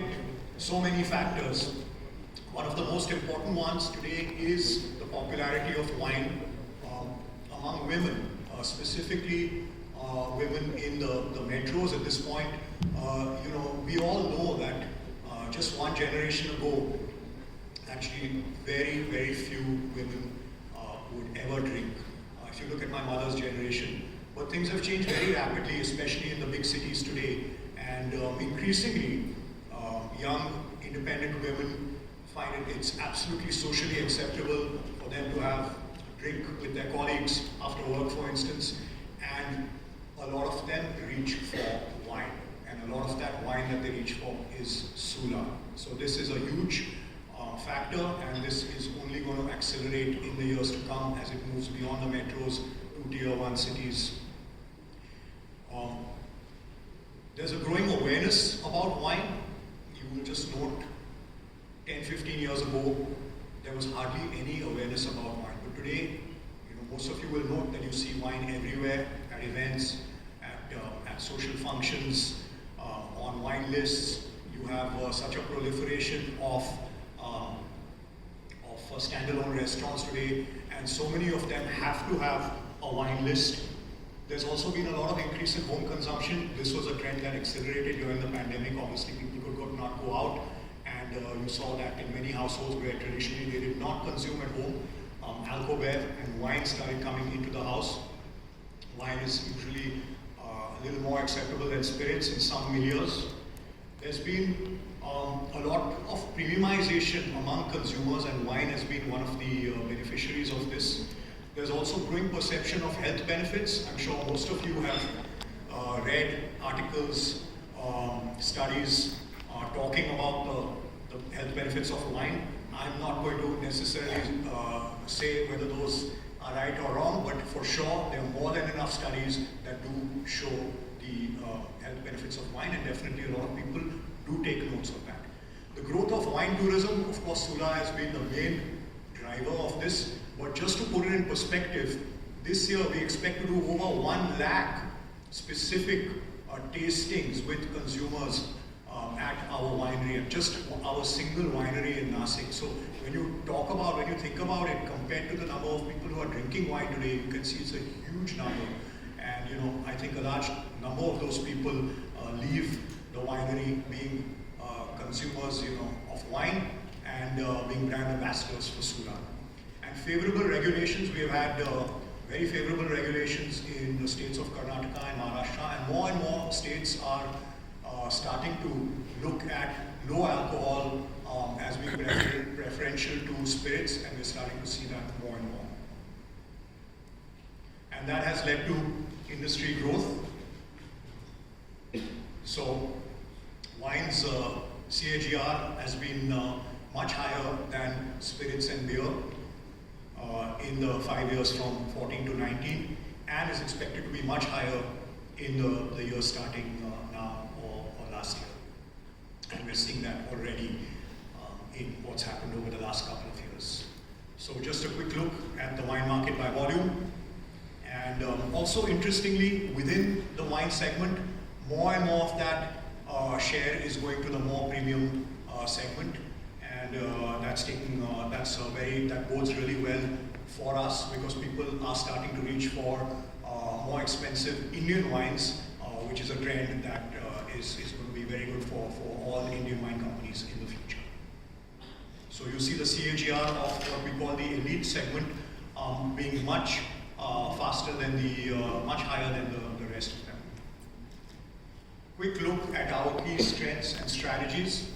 market. So many factors. One of the most important ones today is the popularity of wine among women, specifically women in the metros at this point. We all know that just one generation ago, actually very, very few women would ever drink. If you look at my mother's generation. But things have changed very rapidly, especially in the big cities today. And increasingly, young, independent women find it's absolutely socially acceptable for them to have a drink with their colleagues after work, for instance. And a lot of them reach for wine. And a lot of that wine that they reach for is Sula. So this is a huge factor, and this is only going to accelerate in the years to come as it moves beyond the metros to tier 1 cities. There's a growing awareness about wine. You will just note 10, 15 years ago, there was hardly any awareness about wine. But today, most of you will note that you see wine everywhere, at events, at social functions, on wine lists. You have such a proliferation of standalone restaurants today, and so many of them have to have a wine list. There's also been a lot of increase in home consumption. This was a trend that accelerated during the pandemic. Obviously, people could not go out, and you saw that in many households where traditionally they did not consume at home. Alcohol and wine started coming into the house. Wine is usually a little more acceptable than spirits in some milieus. There's been a lot of premiumization among consumers, and wine has been one of the beneficiaries of this. There's also growing perception of health benefits. I'm sure most of you have read articles, studies talking about the health benefits of wine. I'm not going to necessarily say whether those are right or wrong, but for sure there are more than enough studies that do show the health benefits of wine, and definitely a lot of people do take notes of that. The growth of wine tourism, of course, Sula has been the main driver of this, but just to put it in perspective, this year we expect to do over 1 lakh specific tastings with consumers at our winery, and just our single winery in Nashik. So when you think about it, compared to the number of people who are drinking wine today, you can see it's a huge number. And I think a large number of those people leave the winery being consumers of wine and being brand ambassadors for Sula. And favorable regulations, we have had very favorable regulations in the states of Karnataka and Maharashtra, and more states are starting to look at low alcohol as being preferential to spirits, and we're starting to see that more and more. And that has led to industry growth. So wine's CAGR has been much higher than spirits and beer in the 5 years from 14 to 19, and is expected to be much higher in the year starting now or last year. And we're seeing that already in what's happened over the last couple of years. So just a quick look at the wine market by volume. And also interestingly, within the wine segment, more and more of that share is going to the more premium segment, and that bodes really well for us, because people are starting to reach for more expensive Indian wines, which is a trend that is going to be very good for all Indian wine companies in the future. So you see the CAGR of what we call the elite segment being much faster than much higher than the rest of them. Quick look at our key strengths and strategies.